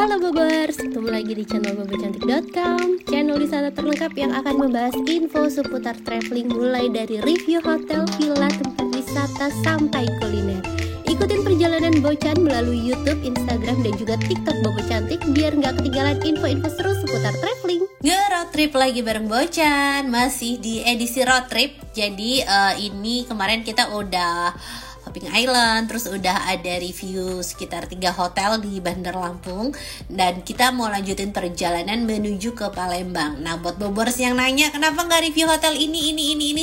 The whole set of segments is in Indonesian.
Halo Bobers, ketemu lagi di channel bobocantik.com, channel wisata terlengkap yang akan membahas info seputar traveling mulai dari review hotel, villa, tempat wisata, sampai kuliner. Ikutin perjalanan Bocan melalui YouTube, Instagram, dan juga TikTok Bobo Cantik biar nggak ketinggalan info-info seru seputar traveling. Nge-road trip lagi bareng Bocan, masih di edisi road trip. Jadi ini kemarin kita udah Hopping Island, terus udah ada review sekitar 3 hotel di Bandar Lampung, dan kita mau lanjutin perjalanan menuju ke Palembang. Nah, buat Bobers yang nanya kenapa nggak review hotel ini,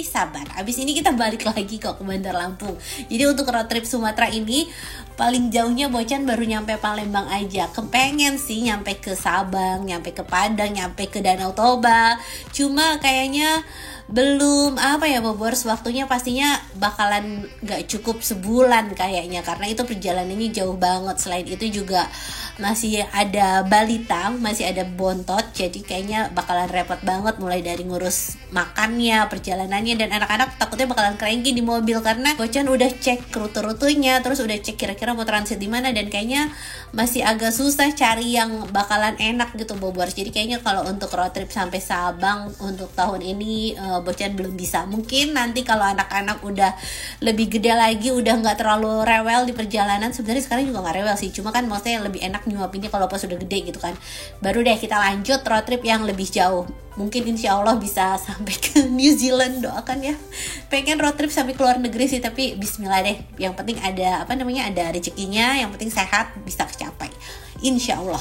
sabar. Abis ini kita balik lagi kok ke Bandar Lampung. Jadi untuk road trip Sumatera ini paling jauhnya Bocan baru nyampe Palembang aja. Kepengen sih nyampe ke Sabang, nyampe ke Padang, nyampe ke Danau Toba. Cuma kayaknya belum Bobors, waktunya pastinya bakalan gak cukup sebulan kayaknya, karena itu perjalanannya jauh banget. Selain itu juga masih ada balita, masih ada bontot, jadi kayaknya bakalan repot banget mulai dari ngurus makannya, perjalanannya, dan anak-anak takutnya bakalan cranky di mobil karena Bocan udah cek rute-rutenya, terus udah cek kira-kira mau transit di mana, dan kayaknya masih agak susah cari yang bakalan enak gitu Bobors. Jadi kayaknya kalau untuk road trip sampai Sabang untuk tahun ini Bocan belum bisa. Mungkin nanti kalau anak-anak udah lebih gede lagi, udah nggak terlalu rewel di perjalanan. Sebenarnya sekarang juga nggak rewel sih, cuma kan maksudnya lebih enak nyuapinnya kalau pas udah gede gitu kan. Baru deh kita lanjut road trip yang lebih jauh. Mungkin insya Allah bisa sampai ke New Zealand, doakan ya. Pengen road trip sampai ke luar negeri sih, tapi bismillah deh. Yang penting ada ada rezekinya, yang penting sehat, bisa kecapai insya Allah.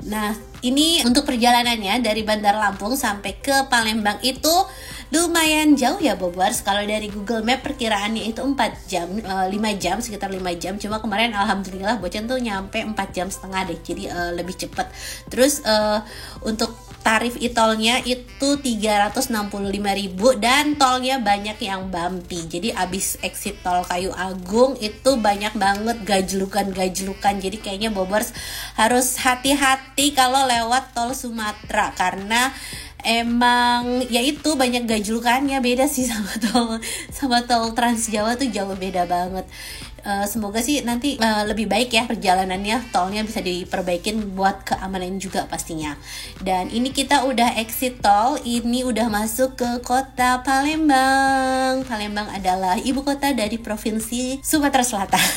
Nah, ini untuk perjalanannya dari Bandar Lampung sampai ke Palembang itu lumayan jauh ya Bobers. Kalau dari Google Map perkiraannya itu 5 jam, sekitar 5 jam. Cuma kemarin alhamdulillah Bocan tuh nyampe 4 jam setengah deh, jadi lebih cepet. Terus untuk tarif e-tolnya itu 365.000, dan tolnya banyak yang bumpy. Jadi abis exit tol Kayu Agung itu banyak banget gajlukan. Jadi kayaknya Bobers harus hati-hati kalau lewat tol Sumatera, karena emang ya itu banyak gajlukannya. Beda sih sama tol Trans Jawa tuh jauh beda banget. Semoga sih nanti lebih baik ya perjalanannya, tolnya bisa diperbaikin buat keamanan juga pastinya. Dan ini kita udah exit tol, ini udah masuk ke kota Palembang. Palembang adalah ibu kota dari provinsi Sumatera Selatan.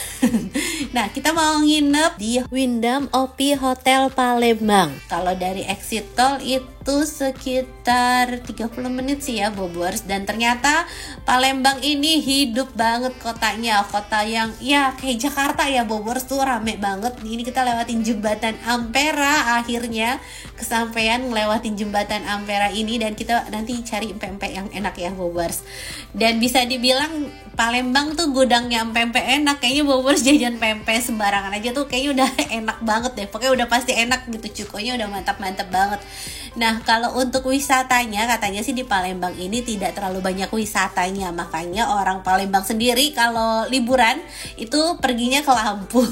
Nah, kita mau nginep di Wyndham Opi Hotel Palembang. Kalau dari exit tol itu sekitar 30 menit sih ya Bobors. Dan ternyata Palembang ini hidup banget kotanya. Kota yang ya kayak Jakarta ya Bobors, tuh rame banget. Ini kita lewatin jembatan Ampera, akhirnya kesampaian ngelewatin jembatan Ampera ini, dan kita nanti cari pempek yang enak ya Bobors. Dan bisa dibilang Palembang tuh gudangnya pempek enak. Kayaknya Bobors jajan pempek sembarangan aja tuh kayaknya udah enak banget deh. Pokoknya udah pasti enak gitu, cukonya udah mantap-mantap banget. Nah, kalau untuk wisatanya, katanya sih di Palembang ini tidak terlalu banyak wisatanya. Makanya orang Palembang sendiri kalau liburan itu perginya ke Lampung.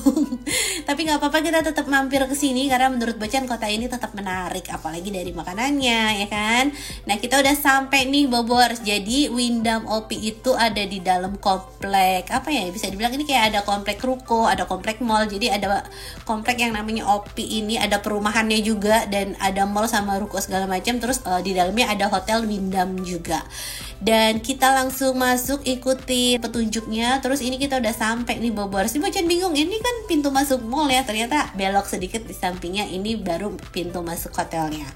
Tapi gak apa-apa, kita tetap mampir ke sini karena menurut Bocan kota ini tetap menarik, apalagi dari makanannya, ya kan. Nah, kita udah sampai nih Bobors. Jadi Wyndham Opi itu ada di dalam komplek, bisa dibilang ini kayak ada komplek ruko, ada komplek mall. Jadi ada komplek yang namanya Opi ini, ada perumahannya juga, dan ada mall sama ruko segala macam. Terus di dalamnya ada hotel Wyndham juga. Dan kita langsung masuk, ikuti petunjuknya. Terus ini kita udah sampai nih Bobors. Ini Bocan bingung, ini kan pintu masuk mall ya, ternyata belok sedikit di sampingnya ini baru pintu masuk hotelnya.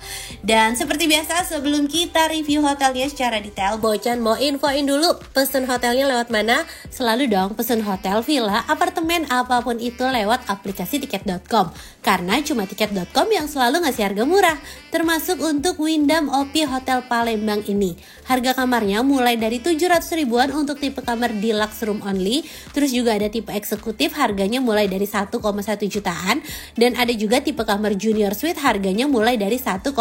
Dan seperti biasa sebelum kita review hotelnya secara detail, Bocan mau infoin dulu pesen hotelnya lewat mana. Selalu dong pesen hotel, villa, apartemen, apapun itu lewat aplikasi tiket.com, karena cuma tiket.com yang selalu ngasih harga murah, termasuk untuk Wyndham Opi Hotel Palembang ini. Harga kamarnya mulai dari 700 ribuan untuk tipe kamar deluxe room only. Terus juga ada tipe eksekutif, harganya mulai dari 1,1 jutaan. Dan ada juga tipe kamar junior suite, harganya mulai dari 1,8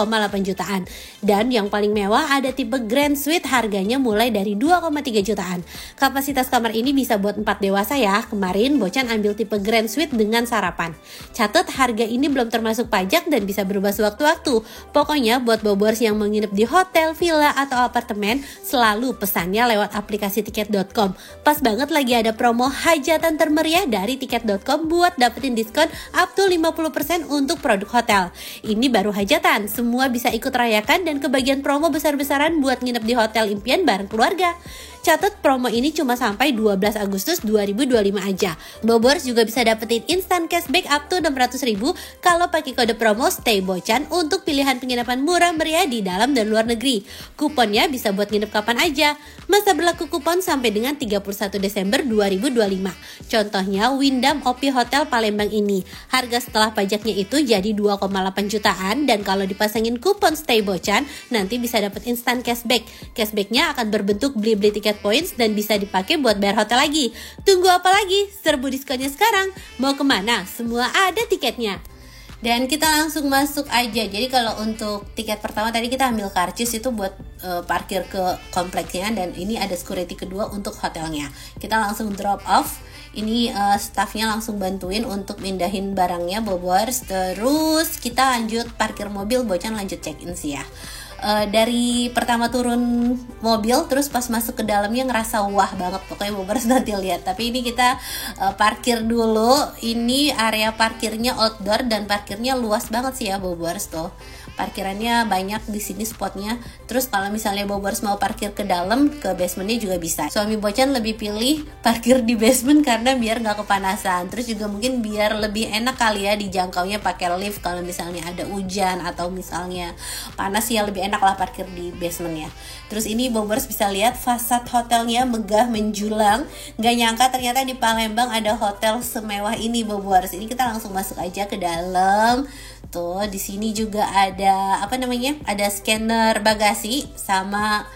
jutaan. Dan yang paling mewah ada tipe Grand Suite, harganya mulai dari 2,3 jutaan. Kapasitas kamar ini bisa buat 4 dewasa ya. Kemarin Bocan ambil tipe Grand Suite dengan sarapan. Catat harga ini belum termasuk pajak dan bisa berubah sewaktu-waktu. Pokoknya buat bobors yang menginap di hotel, villa, atau apartemen, selalu pesannya lewat aplikasi tiket.com. Pas banget lagi ada promo hajatan termeriah dari tiket.com buat dapetin diskon up to 50% untuk produk hotel. Ini baru hajatan, semua bisa ikut rayakan dan kebagian promo besar-besaran buat nginep di hotel impian bareng keluarga. Catat promo ini cuma sampai 12 Agustus 2025 aja. Bobors juga bisa dapetin instant cashback up to 600.000 kalau pakai kode promo STAYBOCAN untuk pilihan penginapan murah meriah di dalam dan luar negeri. Kuponnya bisa buat nginep kapan aja. Masa berlaku kupon sampai dengan 31 Desember 2025. Contohnya Wyndham OP Hotel Palembang ini. Harga setelah pajaknya itu jadi 2,8 jutaan dan kalau dipasangin kupon STAYBOCAN nanti bisa dapat instant cashback. Cashbacknya akan berbentuk beli-beli tiket points dan bisa dipakai buat bayar hotel lagi. Tunggu apa lagi? Serbu diskonnya sekarang. Mau kemana? Semua ada tiketnya. Dan kita langsung masuk aja. Jadi kalau untuk tiket pertama tadi kita ambil karcis itu buat parkir ke kompleksnya, dan ini ada security kedua untuk hotelnya. Kita langsung drop off. Ini staffnya langsung bantuin untuk mindahin barangnya bobors. Terus kita lanjut parkir mobil, Bocan lanjut check in sih ya. Dari pertama turun mobil terus pas masuk ke dalamnya ngerasa wah banget, pokoknya bobors nanti lihat. Tapi ini kita parkir dulu. Ini area parkirnya outdoor dan parkirnya luas banget sih ya bobors tuh. Parkirannya banyak di sini spotnya. Terus kalau misalnya bobors mau parkir ke dalam, ke basementnya juga bisa. Suami Bocan lebih pilih parkir di basement karena biar nggak kepanasan. Terus juga mungkin biar lebih enak kali ya dijangkaunya pakai lift kalau misalnya ada hujan atau misalnya panas ya, lebih enak lah parkir di basementnya. Terus ini bobors bisa lihat fasad hotelnya megah menjulang. Nggak nyangka ternyata di Palembang ada hotel semewah ini bobors. Ini kita langsung masuk aja ke dalam. Tuh di sini juga ada ada scanner bagasi sama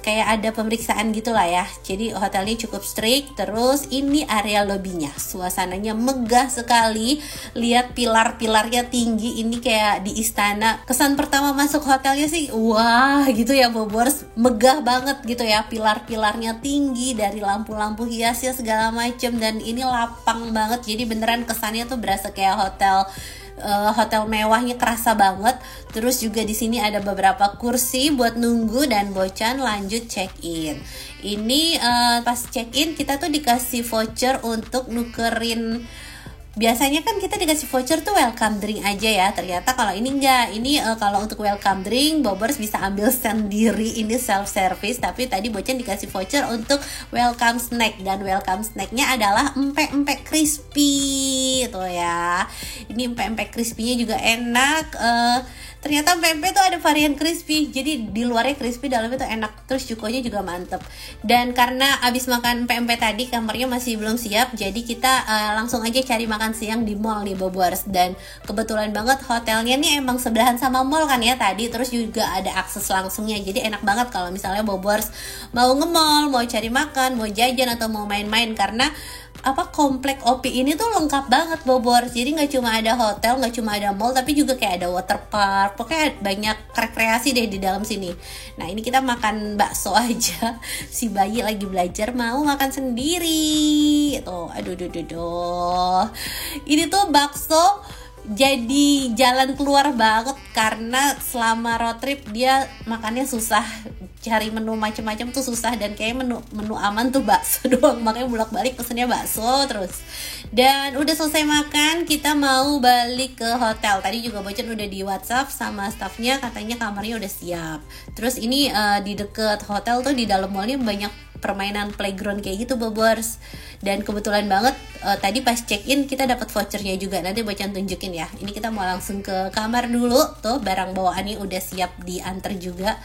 kayak ada pemeriksaan gitulah ya. Jadi hotelnya cukup strict. Terus ini area lobbynya, suasananya megah sekali. Lihat pilar-pilarnya tinggi, ini kayak di istana. Kesan pertama masuk hotelnya sih wah gitu ya bobors, megah banget gitu ya. Pilar-pilarnya tinggi, dari lampu-lampu hiasnya segala macem, dan ini lapang banget. Jadi beneran kesannya tuh berasa kayak hotel mewahnya, kerasa banget. Terus juga di sini ada beberapa kursi buat nunggu dan Bocan lanjut check in. Ini pas check in kita tuh dikasih voucher untuk nukerin. Biasanya kan kita dikasih voucher tuh welcome drink aja ya. Ternyata kalau ini enggak. Ini kalau untuk welcome drink bobors bisa ambil sendiri, ini self service. Tapi tadi Bocan dikasih voucher untuk welcome snack, dan welcome snacknya adalah empek-empek crispy tuh ya. Ini empek-empek crispy-nya juga enak. Ternyata empek-empek tuh ada varian crispy, jadi di luarnya crispy, dalamnya tuh enak. Terus cukonya juga mantep. Dan karena abis makan empek-empek tadi kamarnya masih belum siap, jadi kita langsung aja cari makan siang di mall nih bobors. Dan kebetulan banget hotelnya nih emang sebelahan sama mall kan ya tadi. Terus juga ada akses langsungnya, jadi enak banget kalau misalnya bobors mau nge-mall, mau cari makan, mau jajan atau mau main-main. Karena komplek OP ini tuh lengkap banget bobors. Jadi nggak cuma ada hotel, nggak cuma ada mall, tapi juga kayak ada water park. Pokoknya banyak rekreasi deh di dalam sini. Nah ini kita makan bakso aja. Si bayi lagi belajar mau makan sendiri. Tuh, aduh. Ini tuh bakso jadi jalan keluar banget, karena selama road trip dia makannya susah, cari menu macam-macam tuh susah, dan kayak menu aman tuh bakso doang, makanya bolak-balik pesennya bakso terus. Dan udah selesai makan, kita mau balik ke hotel. Tadi juga Bocan udah di WhatsApp sama staffnya, katanya kamarnya udah siap. Terus ini di deket hotel tuh di dalam mallnya banyak permainan playground kayak gitu bobors. Dan kebetulan banget tadi pas check in kita dapat vouchernya juga, nanti Bocan tunjukin ya. Ini kita mau langsung ke kamar dulu. Tuh barang bawaannya udah siap diantar juga.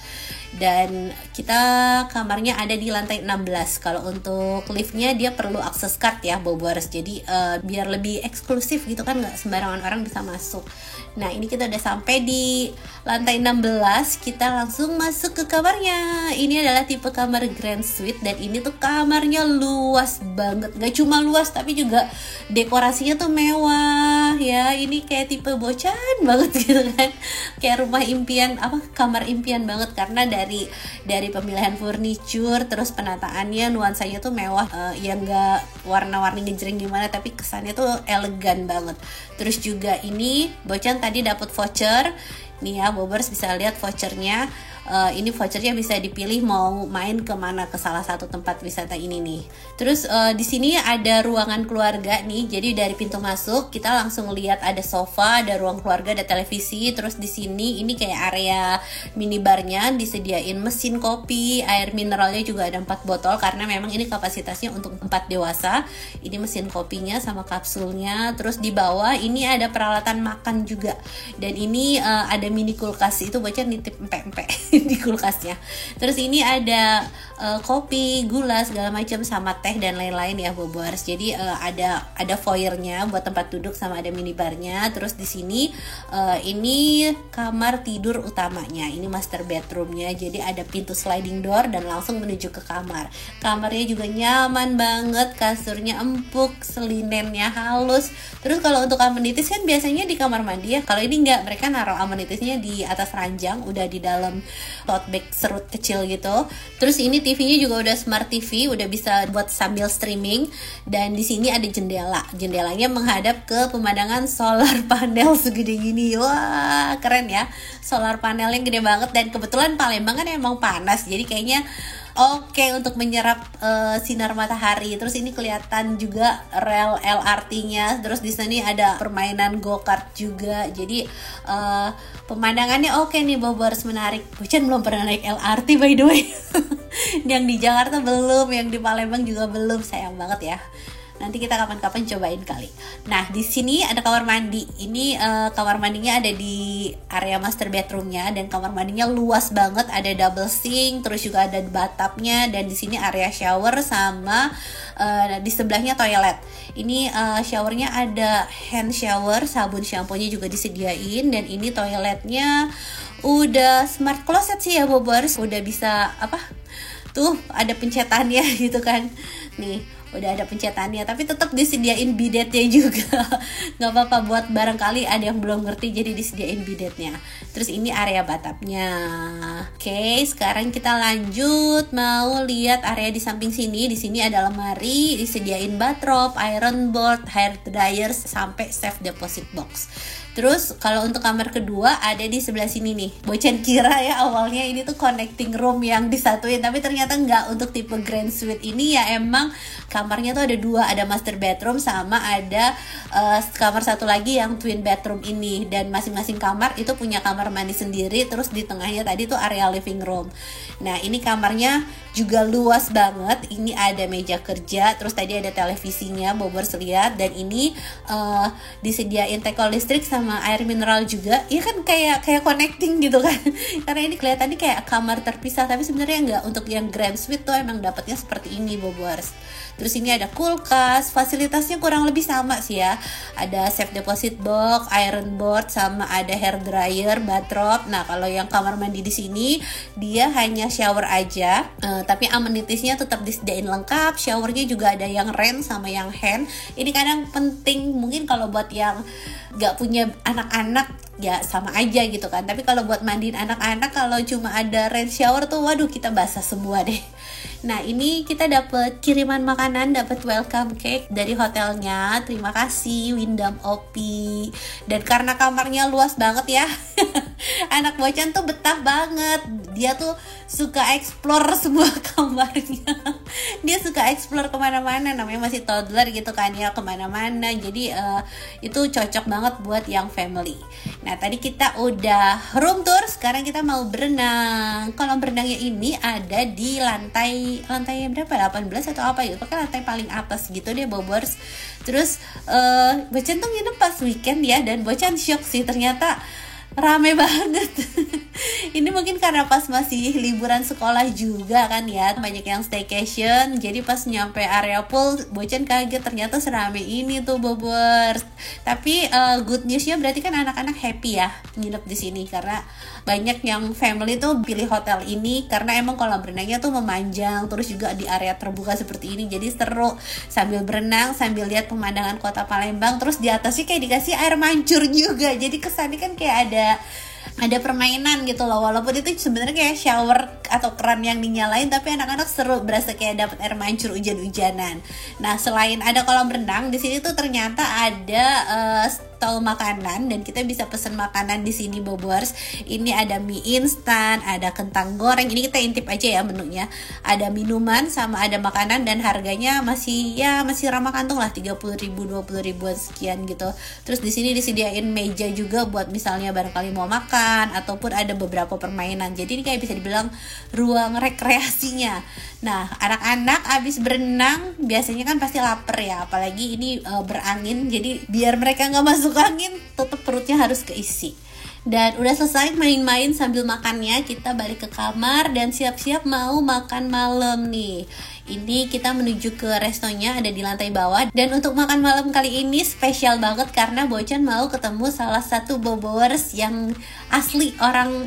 Dan kita kamarnya ada di lantai 16. Kalau untuk liftnya dia perlu akses card ya bobors. Jadi biar lebih eksklusif gitu kan, nggak sembarangan orang bisa masuk. Nah ini kita udah sampai di lantai 16. Kita langsung masuk ke kamarnya. Ini adalah tipe kamar Grand Suite dan ini tuh kamarnya luas banget. Gak cuma luas tapi juga dekorasinya tuh mewah ya. Ini kayak tipe bocan banget gitu kan. Kayak rumah impian, kamar impian banget, karena dari pemilihan furniture, terus penataannya, nuansanya tuh mewah, yang gak warna-warni gejreng gimana, tapi kesannya tuh elegan banget. Terus juga ini bocan tadi dapat voucher nih ya, Bobers bisa lihat vouchernya. Ini vouchernya bisa dipilih mau main kemana, ke salah satu tempat wisata ini nih. Terus di sini ada ruangan keluarga nih. Jadi dari pintu masuk kita langsung lihat ada sofa, ada ruang keluarga, ada televisi. Terus di sini ini kayak area minibarnya, disediain mesin kopi, air mineralnya juga ada 4 botol karena memang ini kapasitasnya untuk 4 dewasa. Ini mesin kopinya sama kapsulnya. Terus di bawah ini ada peralatan makan juga. Dan ini ada mini kulkas, itu bocah nitip empek-empek di kulkasnya. Terus ini ada kopi, gula segala macam sama teh dan lain-lain ya Bobers. Jadi ada foyernya buat tempat duduk sama ada minibarnya. Terus di sini ini kamar tidur utamanya. Ini master bedroomnya. Jadi ada pintu sliding door dan langsung menuju ke kamar. Kamarnya juga nyaman banget, kasurnya empuk, selinennya halus. Terus kalau untuk amenities kan biasanya di kamar mandi ya. Kalau ini enggak, mereka naruh amenitiesnya di atas ranjang, udah di dalam tote bag serut kecil gitu. Terus ini TV-nya juga udah smart TV, udah bisa buat sambil streaming. Dan di sini ada jendela. Jendelanya menghadap ke pemandangan solar panel segede gini. Wah, keren ya. Solar panelnya gede banget, dan kebetulan Palembang kan emang panas. Jadi kayaknya oke untuk menyerap sinar matahari. Terus ini kelihatan juga rel LRT-nya. Terus di sini ada permainan go-kart juga. Jadi pemandangannya oke nih Bobers, menarik. Bocan belum pernah naik LRT by the way. Yang di Jakarta belum, yang di Palembang juga belum. Sayang banget ya. Nanti kita kapan-kapan cobain kali. Nah, di sini ada kamar mandi. Ini kamar mandinya ada di area master bedroomnya, dan kamar mandinya luas banget. Ada double sink, terus juga ada bathtubnya, dan di sini area shower sama di sebelahnya toilet. Ini showernya ada hand shower, sabun shampoo-nya juga disediain, dan ini toiletnya udah smart closet sih ya Bobers. Udah bisa tuh ada pencetannya gitu kan. Nih, udah ada pencetannya, tapi tetap disediain bidetnya juga. Nggak apa-apa, buat barangkali ada yang belum ngerti, jadi disediain bidetnya. Terus ini area bathtubnya. Oke, sekarang kita lanjut mau lihat area di samping sini. Di sini ada lemari, disediain bathrobe, iron board, hair dryer, sampai safe deposit box. Terus kalau untuk kamar kedua ada di sebelah sini nih. Bocan kira ya awalnya ini tuh connecting room yang disatuin, tapi ternyata enggak. Untuk tipe grand suite ini ya emang kamarnya tuh ada 2, ada master bedroom sama ada kamar satu lagi yang twin bedroom ini. Dan masing-masing kamar itu punya kamar mandi sendiri. Terus di tengahnya tadi tuh area living room. Nah, ini kamarnya juga luas banget. Ini ada meja kerja, terus tadi ada televisinya, Bobers lihat. Dan ini disediain teko listrik sama air mineral juga. Iya kan kayak connecting gitu kan. Karena ini kelihatannya kayak kamar terpisah, tapi sebenarnya enggak. Untuk yang grand suite tuh emang dapatnya seperti ini Bobers. Terus ini ada kulkas, fasilitasnya kurang lebih sama sih ya. Ada safe deposit box, iron board, sama ada hair dryer, bathrobe. Nah, kalau yang kamar mandi di sini dia hanya shower aja, tapi amenitiesnya tetap disediain lengkap. Showernya juga ada yang rain sama yang hand. Ini kadang penting mungkin kalau buat yang gak punya anak-anak ya sama aja gitu kan. Tapi kalau buat mandiin anak-anak, kalau cuma ada rain shower tuh waduh kita basah semua deh. Nah, ini kita dapat kiriman makanan, dapat welcome cake dari hotelnya. Terima kasih Wyndham Opi. Dan karena kamarnya luas banget ya, anak Bocan tuh betah banget. Dia tuh suka explore semua kamarnya. Dia suka explore kemana-mana, namanya masih toddler gitu kan ya, kemana-mana. Jadi itu cocok banget buat yang family. Nah, tadi kita udah room tour, sekarang kita mau berenang. Kolam berenangnya ini ada di lantai berapa? 18 atau apa gitu. Pokoknya lantai paling atas gitu deh Bobers. Terus Bocan tuh nginep pas weekend ya, dan Bocan shock sih, ternyata rame banget. Ini mungkin karena pas masih liburan sekolah juga kan ya, banyak yang staycation. Jadi pas nyampe area pool, Bocan kaget ternyata serame ini tuh Bobers. Tapi good newsnya berarti kan anak-anak happy ya nginep di sini, karena banyak yang family tuh pilih hotel ini karena emang kolam renangnya tuh memanjang, terus juga di area terbuka seperti ini, jadi seru sambil berenang sambil lihat pemandangan kota Palembang. Terus di atasnya kayak dikasih air mancur juga, jadi kesannya kan kayak ada permainan gitu loh, walaupun itu sebenarnya kayak shower atau keran yang dinyalain, tapi anak-anak seru, berasa kayak dapat air mancur hujan-hujanan. Nah, selain ada kolam renang, di sini tuh ternyata ada stall makanan dan kita bisa pesen makanan di sini Bobers. Ini ada mie instan, ada kentang goreng. Ini kita intip aja ya menunya. Ada minuman sama ada makanan dan harganya masih ramah kantong lah, 30.000 20.000 sekian gitu. Terus di sini disediain meja juga buat misalnya barangkali mau makan, ataupun ada beberapa permainan. Jadi ini kayak bisa dibilang ruang rekreasinya. Nah, anak-anak abis berenang biasanya kan pasti lapar ya, apalagi ini berangin. Jadi biar mereka nggak masuk angin, tetap perutnya harus keisi. Dan udah selesai main-main sambil makannya, kita balik ke kamar dan siap-siap mau makan malam nih. Ini kita menuju ke restonya, ada di lantai bawah. Dan untuk makan malam kali ini spesial banget karena Bocan mau ketemu salah satu Bobowers yang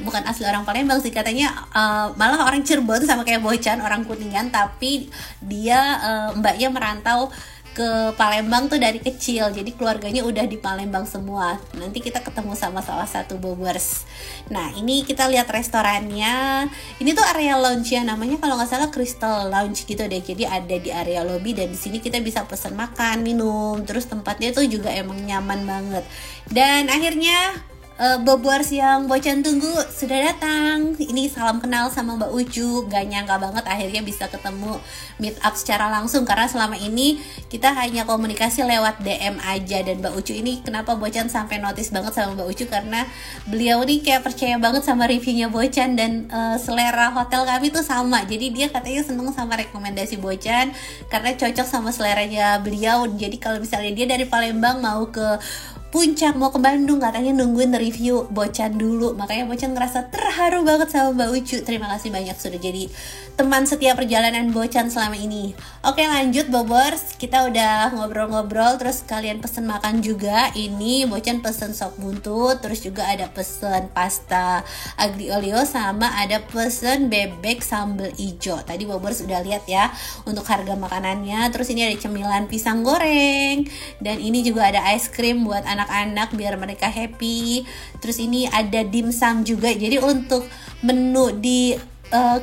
bukan asli orang Palembang sih katanya, malah orang Cirebon sama kayak Bocan, orang Kuningan, tapi dia mbaknya merantau ke Palembang tuh dari kecil, jadi keluarganya udah di Palembang semua. Nanti kita ketemu sama salah satu Bobers. Nah, ini kita lihat restorannya. Ini tuh area lounge-nya, namanya kalau nggak salah Crystal Lounge gitu deh. Jadi ada di area lobby dan di sini kita bisa pesan makan, minum. Terus tempatnya tuh juga emang nyaman banget. Dan akhirnya Bobers yang Bocan tunggu sudah datang. Ini salam kenal sama Mbak Ucu. Gak nyangka banget akhirnya bisa ketemu, meet up secara langsung, karena selama ini kita hanya komunikasi lewat DM aja. Dan Mbak Ucu ini kenapa Bocan sampai notice banget sama Mbak Ucu, karena beliau nih kayak percaya banget sama reviewnya Bocan dan selera hotel kami tuh sama. Jadi dia katanya seneng sama rekomendasi Bocan karena cocok sama seleranya beliau. Jadi kalau misalnya dia dari Palembang mau ke Puncak, mau ke Bandung, katanya nungguin review Bocan dulu. Makanya Bocan ngerasa terharu banget sama Mbak Ucu. Terima kasih banyak sudah jadi teman setiap perjalanan Bocan selama ini. Oke, lanjut Bobers, kita udah ngobrol-ngobrol, terus kalian pesen makan juga. Ini Bocan pesen sop buntut, terus juga ada pesen pasta aglio olio, sama ada pesen bebek sambal ijo. Tadi Bobers udah lihat ya untuk harga makanannya. Terus ini ada cemilan pisang goreng, dan ini juga ada es krim buat anak-anak biar mereka happy. Terus ini ada dimsum juga. Jadi untuk menu di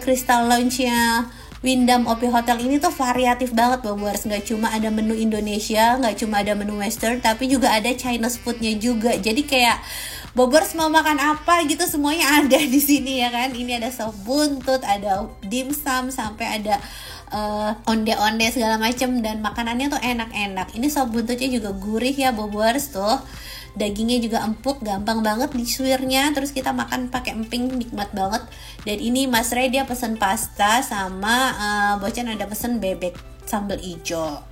Crystal Lounge-nya Wyndham OP Hotel ini tuh variatif banget Bobers. Nggak cuma ada menu Indonesia, nggak cuma ada menu Western, tapi juga ada Chinese food-nya juga. Jadi kayak Bobers mau makan apa gitu semuanya ada di sini ya kan. Ini ada sop buntut, ada dimsum, sampai ada onde-onde segala macem, dan makanannya tuh enak-enak. Ini sop buntutnya juga gurih ya Bobers tuh. Dagingnya juga empuk, gampang banget disuirnya. Terus kita makan pakai emping, nikmat banget. Dan ini Mas Ray dia pesen pasta, sama Bocan ada pesen bebek sambal ijo.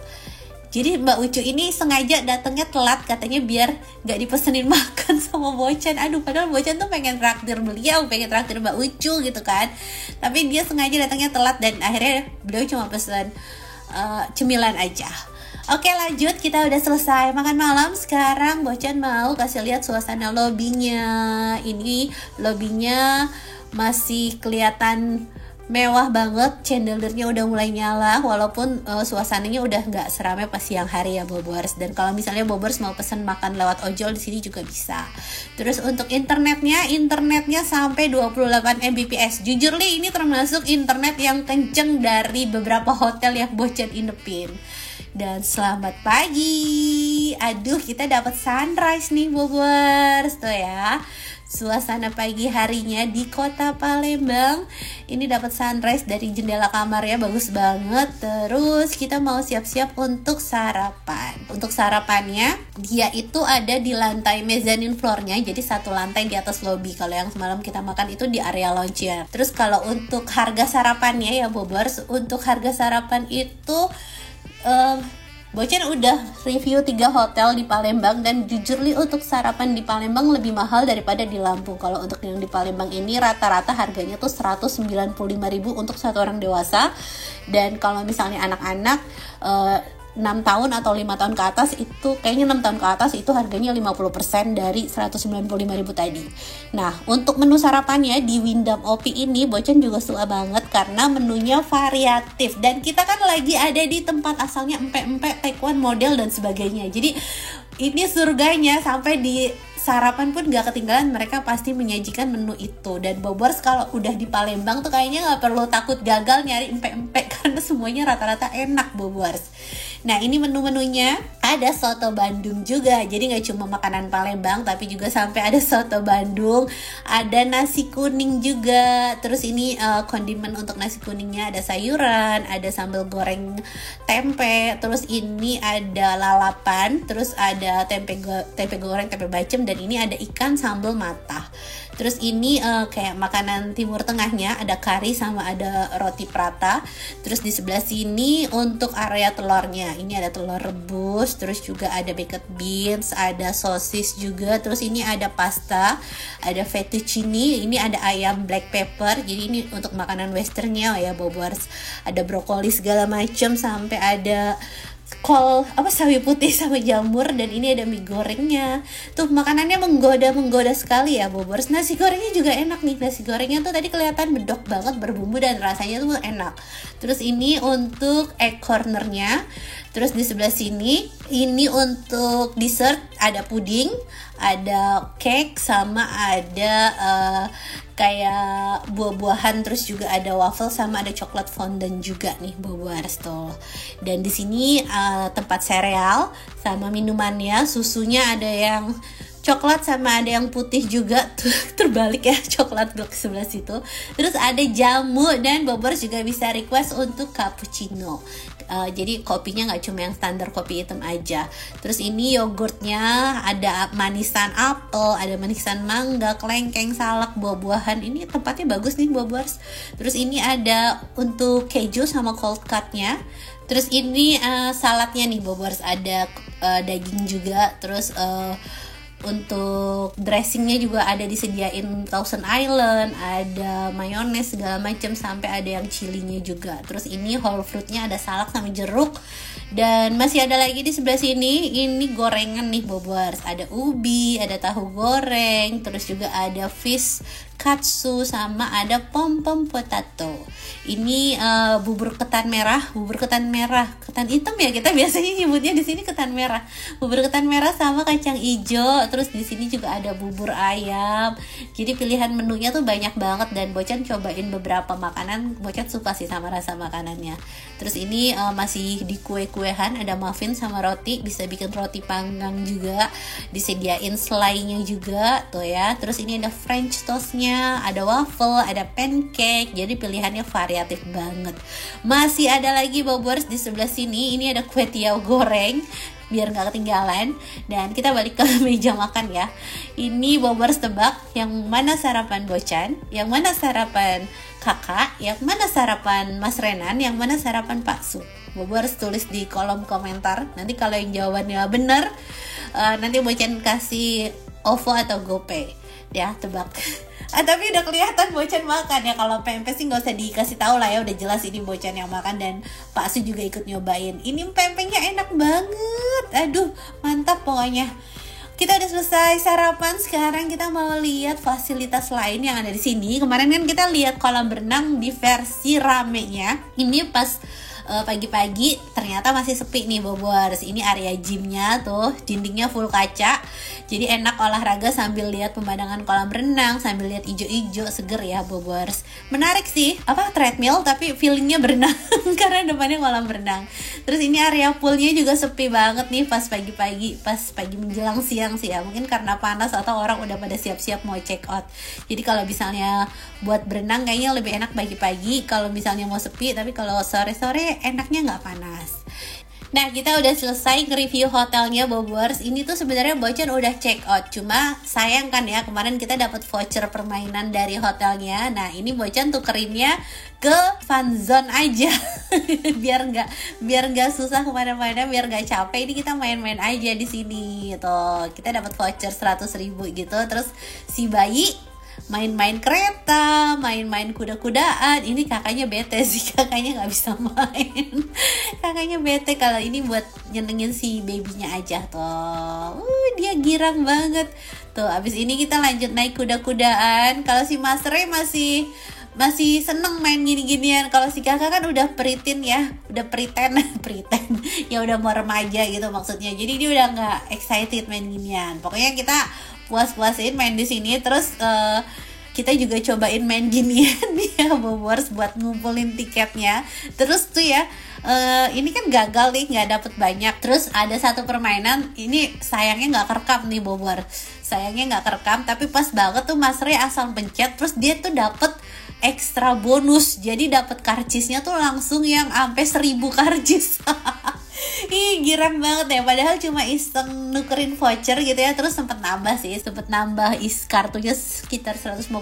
Jadi Mbak Ucu ini sengaja datangnya telat katanya biar gak dipesenin makan sama Bocan. Aduh, padahal Bocan tuh pengen traktir beliau, pengen traktir Mbak Ucu gitu kan. Tapi dia sengaja datangnya telat dan akhirnya beliau cuma pesen cemilan aja. Oke, lanjut, kita udah selesai makan malam. Sekarang Bocan mau kasih lihat suasana lobbynya. Ini lobbynya masih kelihatan mewah banget, chandeliernya udah mulai nyala, walaupun suasananya udah nggak seramai pas siang hari ya Bobers. Dan kalau misalnya Bobers mau pesan makan lewat ojol di sini juga bisa. Terus untuk internetnya sampai 28 Mbps. Jujur nih, ini termasuk internet yang kenceng dari beberapa hotel yang Bocan inepin. Dan selamat pagi. Aduh, kita dapat sunrise nih Bobers tuh ya. Suasana pagi harinya di kota Palembang. Ini dapat sunrise dari jendela kamar ya, bagus banget. Terus kita mau siap-siap untuk sarapan. Untuk sarapannya dia itu ada di lantai mezzanine floor-nya, jadi satu lantai di atas lobby. Kalau yang semalam kita makan itu di area lounge-nya. Terus kalau untuk harga sarapannya ya Bobers, untuk harga sarapan itu Bocan udah review 3 hotel di Palembang, dan jujur li untuk sarapan di Palembang lebih mahal daripada di Lampung. Kalau untuk yang di Palembang ini rata-rata harganya tuh 195.000 untuk satu orang dewasa, dan kalau misalnya anak-anak 6 tahun atau 5 tahun ke atas, itu kayaknya 6 tahun ke atas itu harganya 50% dari 195.000 tadi. Nah, untuk menu sarapannya di Wyndham Opi ini Bocan juga suka banget karena menunya variatif, dan kita kan lagi ada di tempat asalnya empek-empek, taekwondo model dan sebagainya. Jadi ini surganya, sampai di sarapan pun gak ketinggalan, mereka pasti menyajikan menu itu. Dan Bobors kalau udah di Palembang tuh kayaknya gak perlu takut gagal nyari empek-empek karena semuanya rata-rata enak Bobors. Nah, ini menu-menunya ada soto Bandung juga, jadi gak cuma makanan Palembang tapi juga sampai ada soto Bandung, ada nasi kuning juga. Terus ini kondimen untuk nasi kuningnya ada sayuran, ada sambal goreng tempe, terus ini ada lalapan, terus ada tempe goreng, tempe bacem, dan ini ada ikan sambal matah. Terus ini kayak makanan Timur Tengahnya, ada kari sama ada roti prata. Terus di sebelah sini untuk area telurnya, ini ada telur rebus, terus juga ada baked beans, ada sosis juga. Terus ini ada pasta, ada fettuccine, ini ada ayam black pepper. Jadi ini untuk makanan westernnya ya Bobors. Ada brokoli segala macam, sampai ada sawi putih sama jamur, dan ini ada mie gorengnya. Tuh makanannya menggoda sekali ya Bobors. Nasi gorengnya juga enak nih. Nasi gorengnya tuh tadi kelihatan bedok banget, berbumbu dan rasanya tuh enak. Terus ini untuk egg cornernya. Terus di sebelah sini ini untuk dessert, ada puding, ada cake, sama ada kayak buah-buahan, terus juga ada waffle sama ada coklat fondant juga nih Bobors tuh. Dan di sini tempat sereal sama minumannya, susunya ada yang coklat sama ada yang putih juga, terbalik ya, coklat ke sebelah situ. Terus ada jamu, dan Bobors juga bisa request untuk cappuccino. Jadi kopinya nggak cuma yang standar kopi hitam aja. Terus ini yogurtnya ada manisan apel, ada manisan mangga, kelengkeng, salak, buah-buahan. Ini tempatnya bagus nih Bobors. Terus ini ada untuk keju sama cold cutnya. Terus ini saladnya nih Bobors, ada daging juga. Terus untuk dressingnya juga ada disediain Thousand Island, ada mayones segala macam, sampai ada yang chilinya juga. Terus ini whole fruitnya ada salak sama jeruk, dan masih ada lagi di sebelah sini. Ini gorengan nih Bobors, ada ubi, ada tahu goreng, terus juga ada fish katsu, sama ada pom-pom potato. Ini bubur ketan merah, ketan hitam ya kita biasanya nyebutnya di sini ketan merah. Bubur ketan merah sama kacang hijau. Terus di sini juga ada bubur ayam. Jadi pilihan menunya tuh banyak banget, dan Bocan cobain beberapa makanan, Bocan suka sih sama rasa makanannya. Terus ini masih di kue-kuehan, ada muffin sama roti, bisa bikin roti panggang juga, disediain selainya juga tuh ya. Terus ini ada French toastnya, ada waffle, ada pancake, jadi pilihannya variatif banget. Masih ada lagi Bobors di sebelah sini, ini ada kue tiaw goreng, biar nggak ketinggalan. Dan kita balik ke meja makan ya. Ini Bobors tebak, yang mana sarapan Bocan, yang mana sarapan kakak, yang mana sarapan Mas Renan, yang mana sarapan Pak Su. Bobors tulis di kolom komentar. Nanti kalau yang jawabannya bener, nanti Bocan kasih OVO atau GoPay ya, tebak. Tapi udah kelihatan Bocan makan ya. Kalau pempek sih nggak usah dikasih tahu lah ya, udah jelas ini Bocan yang makan, dan Pak Su juga ikut nyobain. Ini pempeknya enak banget, aduh mantap pokoknya. Kita udah selesai sarapan, sekarang kita mau lihat fasilitas lain yang ada di sini. Kemarin kan kita lihat kolam renang di versi ramenya. Ini pas pagi-pagi ternyata masih sepi nih Bobors. Ini area gymnya tuh, dindingnya full kaca, jadi enak olahraga sambil lihat pemandangan kolam renang, sambil lihat ijo-ijo seger ya Bobors. Menarik sih, treadmill tapi feelingnya berenang karena depannya kolam renang. Terus ini area poolnya juga sepi banget nih pas pagi-pagi, pas pagi menjelang siang sih ya, mungkin karena panas atau orang udah pada siap-siap mau check out. Jadi kalau misalnya buat berenang kayaknya lebih enak pagi-pagi kalau misalnya mau sepi, tapi kalau sore-sore enaknya nggak panas. Nah, kita udah selesai nge-review hotelnya Bobors. Ini tuh sebenarnya Bocan udah check out. Cuma sayang kan ya, kemarin kita dapat voucher permainan dari hotelnya. Nah, ini Bocan tukerinnya ke fun zone aja. biar nggak susah kemana-mana, biar nggak capek. Ini kita main-main aja di sini. Tuh, kita dapat voucher 100.000 gitu. Terus si bayi main-main kereta, main-main kuda-kudaan. Ini kakaknya bete sih, kakaknya nggak bisa main. Kakaknya bete kalau ini buat nyenengin si babynya aja tuh. Dia girang banget. Tuh, abis ini kita lanjut naik kuda-kudaan. Kalau si Mas Ray masih seneng main gini-ginian. Kalau si kakak kan udah peritin ya, udah pretend ya udah mau remaja gitu maksudnya. Jadi dia udah nggak excited main ginian. Pokoknya kita puas-puasin main di sini. Terus kita juga cobain main ginian ya Bobors buat ngumpulin tiketnya. Terus tuh ya ini kan gagal nih, nggak dapet banyak. Terus ada satu permainan ini sayangnya nggak kerekam nih Bobor. Sayangnya nggak kerekam, tapi pas banget tuh Mas Ray asal pencet, terus dia tuh dapet ekstra bonus. Jadi dapet karcisnya tuh langsung yang sampai 1000 karcis. Ih, girang banget ya. Padahal cuma iseng nukerin voucher gitu ya. Terus sempet nambah kartunya sekitar 150.000.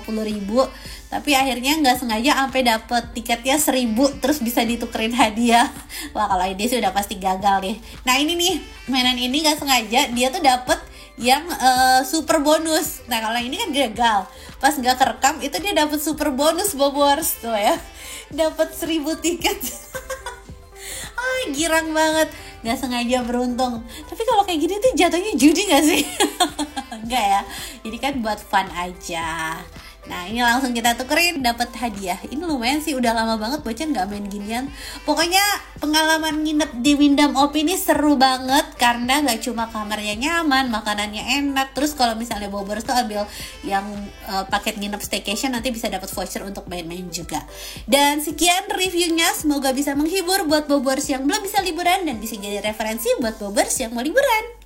Tapi akhirnya nggak sengaja sampai dapet tiketnya 1000. Terus bisa ditukerin hadiah. Wah, kalau ini sih udah pasti gagal nih. Nah, ini nih, mainan ini nggak sengaja dia tuh dapet yang super bonus. Nah, kalau ini kan gagal. Pas nggak kerekam itu dia dapet super bonus Bobors tuh ya. Dapet 1000 tiket. Girang banget, nggak sengaja beruntung. Tapi kalau kayak gini tuh jatuhnya judi nggak sih? Enggak ya, jadi kan buat fun aja. Nah, ini langsung kita tukerin, dapat hadiah. Ini lumayan sih, udah lama banget Bocan nggak main ginian. Pokoknya pengalaman nginep di Wyndham OP ini seru banget karena nggak cuma kamarnya nyaman, makanannya enak. Terus kalau misalnya Bobors tuh ambil yang paket nginep staycation, nanti bisa dapat voucher untuk main-main juga. Dan sekian reviewnya, semoga bisa menghibur buat Bobors yang belum bisa liburan dan bisa jadi referensi buat Bobors yang mau liburan.